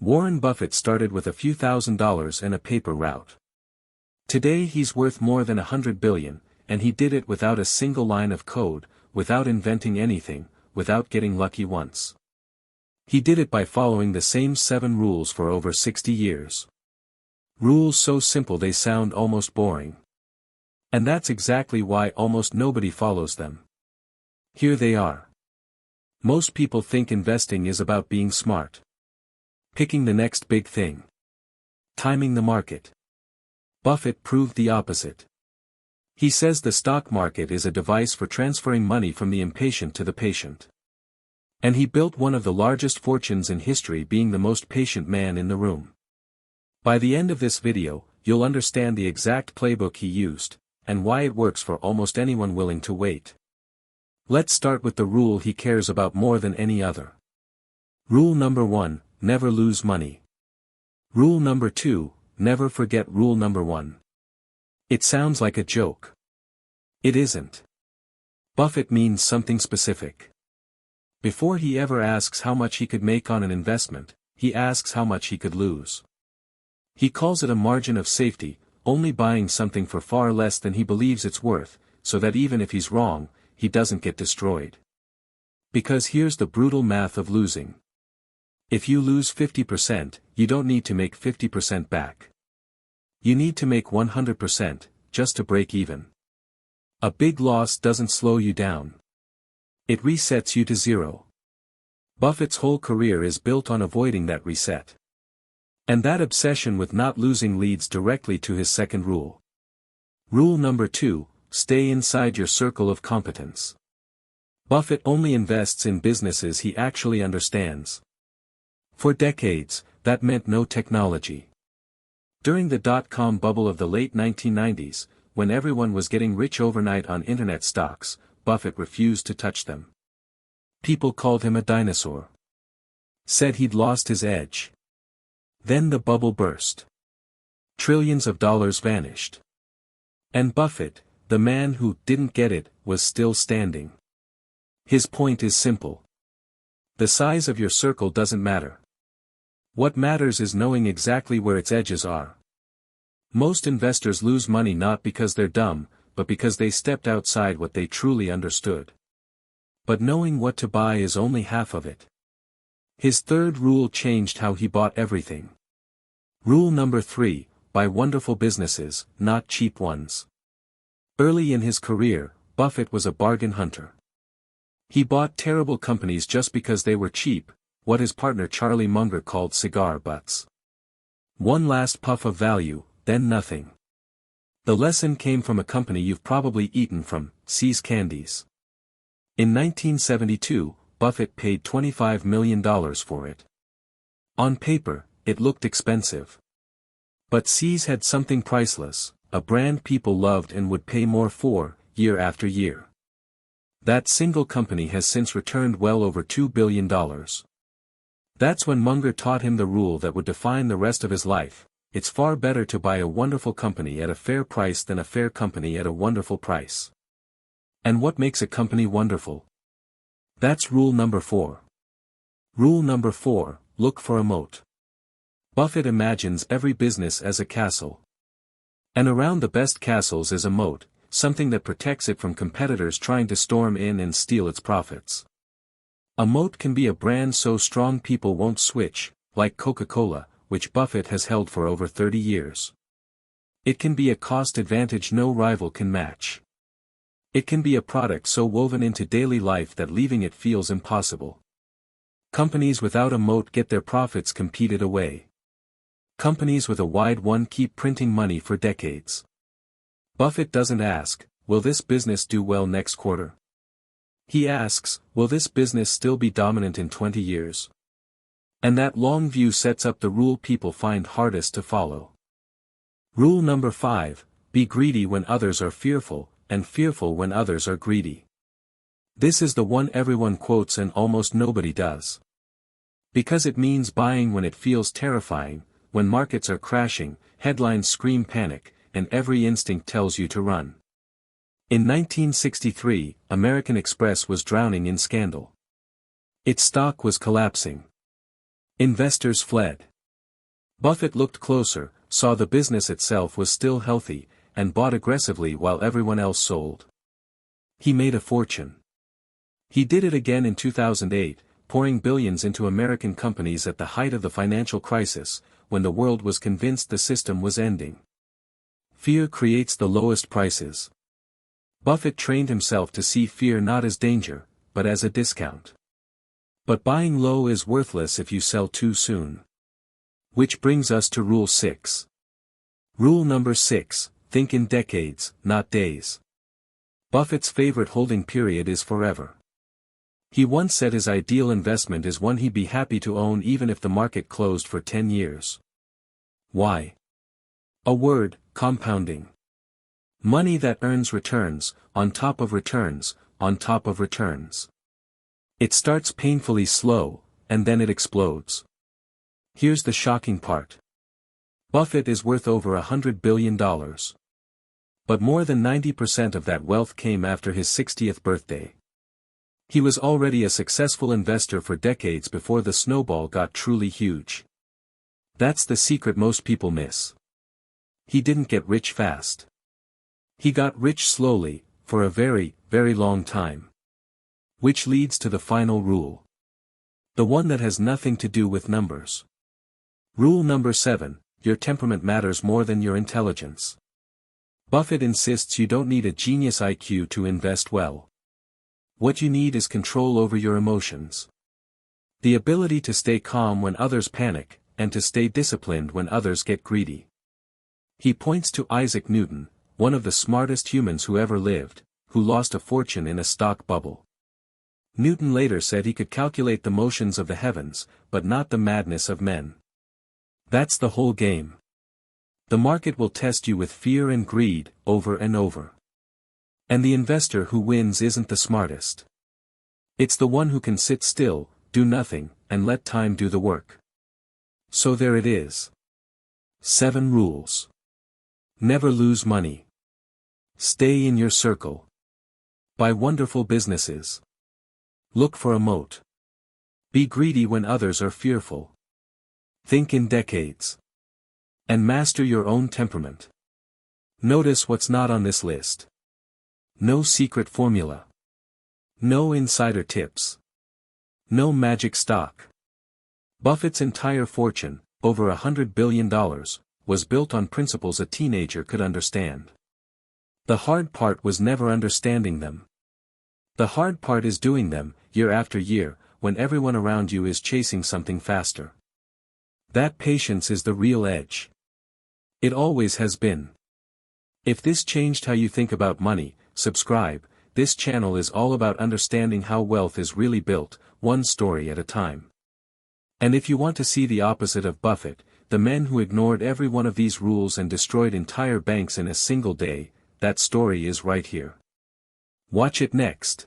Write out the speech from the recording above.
Warren Buffett started with a few $1,000s and a paper route. Today he's worth more than $100 billion, and he did it without a single line of code, without inventing anything, without getting lucky once. He did it by following the same 7 rules for over 60 years. Rules so simple they sound almost boring. And that's exactly why almost nobody follows them. Here they are. Most people think investing is about being smart. Picking the next big thing. Timing the market. Buffett proved the opposite. He says the stock market is a device for transferring money from the impatient to the patient. And he built one of the largest fortunes in history, being the most patient man in the room. By the end of this video, you'll understand the exact playbook he used, and why it works for almost anyone willing to wait. Let's start with the rule he cares about more than any other. Rule number 1, never lose money. Rule number 2, never forget rule number 1. It sounds like a joke. It isn't. Buffett means something specific. Before he ever asks how much he could make on an investment, he asks how much he could lose. He calls it a margin of safety, only buying something for far less than he believes it's worth, so that even if he's wrong, he doesn't get destroyed. Because here's the brutal math of losing. If you lose 50%, you don't need to make 50% back. You need to make 100%, just to break even. A big loss doesn't slow you down. It resets you to zero. Buffett's whole career is built on avoiding that reset. And that obsession with not losing leads directly to his second rule. Rule number 2, stay inside your circle of competence. Buffett only invests in businesses he actually understands. For decades, that meant no technology. During the dot-com bubble of the late 1990s, when everyone was getting rich overnight on internet stocks, Buffett refused to touch them. People called him a dinosaur. Said he'd lost his edge. Then the bubble burst. Trillions of dollars vanished. And Buffett, the man who didn't get it, was still standing. His point is simple. The size of your circle doesn't matter. What matters is knowing exactly where its edges are. Most investors lose money not because they're dumb, but because they stepped outside what they truly understood. But knowing what to buy is only half of it. His third rule changed how he bought everything. Rule number 3, buy wonderful businesses, not cheap ones. Early in his career, Buffett was a bargain hunter. He bought terrible companies just because they were cheap, what his partner Charlie Munger called cigar butts. One last puff of value, then nothing. The lesson came from a company you've probably eaten from, See's Candies. In 1972, Buffett paid $25 million for it. On paper, it looked expensive. But See's had something priceless, a brand people loved and would pay more for, year after year. That single company has since returned well over $2 billion. That's when Munger taught him the rule that would define the rest of his life: it's far better to buy a wonderful company at a fair price than a fair company at a wonderful price. And what makes a company wonderful? That's rule number 4. Rule number 4, look for a moat. Buffett imagines every business as a castle. And around the best castles is a moat, something that protects it from competitors trying to storm in and steal its profits. A moat can be a brand so strong people won't switch, like Coca-Cola, which Buffett has held for over 30 years. It can be a cost advantage no rival can match. It can be a product so woven into daily life that leaving it feels impossible. Companies without a moat get their profits competed away. Companies with a wide one keep printing money for decades. Buffett doesn't ask, will this business do well next quarter? He asks, will this business still be dominant in 20 years? And that long view sets up the rule people find hardest to follow. Rule number 5, be greedy when others are fearful, and fearful when others are greedy. This is the one everyone quotes and almost nobody does. Because it means buying when it feels terrifying, when markets are crashing, headlines scream panic, and every instinct tells you to run. In 1963, American Express was drowning in scandal. Its stock was collapsing. Investors fled. Buffett looked closer, saw the business itself was still healthy, and bought aggressively while everyone else sold. He made a fortune. He did it again in 2008, pouring billions into American companies at the height of the financial crisis, when the world was convinced the system was ending. Fear creates the lowest prices. Buffett trained himself to see fear not as danger, but as a discount. But buying low is worthless if you sell too soon. Which brings us to Rule 6. Rule number 6, think in decades, not days. Buffett's favorite holding period is forever. He once said his ideal investment is one he'd be happy to own even if the market closed for 10 years. Why? A word, compounding. Money that earns returns, on top of returns, on top of returns. It starts painfully slow, and then it explodes. Here's the shocking part. Buffett is worth over $100 billion. But more than 90% of that wealth came after his 60th birthday. He was already a successful investor for decades before the snowball got truly huge. That's the secret most people miss. He didn't get rich fast. He got rich slowly, for a very, very long time. Which leads to the final rule. The one that has nothing to do with numbers. Rule number 7, your temperament matters more than your intelligence. Buffett insists you don't need a genius IQ to invest well. What you need is control over your emotions. The ability to stay calm when others panic, and to stay disciplined when others get greedy. He points to Isaac Newton, one of the smartest humans who ever lived, who lost a fortune in a stock bubble. Newton later said he could calculate the motions of the heavens, but not the madness of men. That's the whole game. The market will test you with fear and greed, over and over. And the investor who wins isn't the smartest. It's the one who can sit still, do nothing, and let time do the work. So there it is. 7 rules. Never lose money. Stay in your circle. Buy wonderful businesses. Look for a moat. Be greedy when others are fearful. Think in decades. And master your own temperament. Notice what's not on this list. No secret formula. No insider tips. No magic stock. Buffett's entire fortune, over $100 billion, was built on principles a teenager could understand. The hard part was never understanding them. The hard part is doing them, year after year, when everyone around you is chasing something faster. That patience is the real edge. It always has been. If this changed how you think about money, subscribe. This channel is all about understanding how wealth is really built, one story at a time. And if you want to see the opposite of Buffett, the men who ignored every one of these rules and destroyed entire banks in a single day, that story is right here. Watch it next.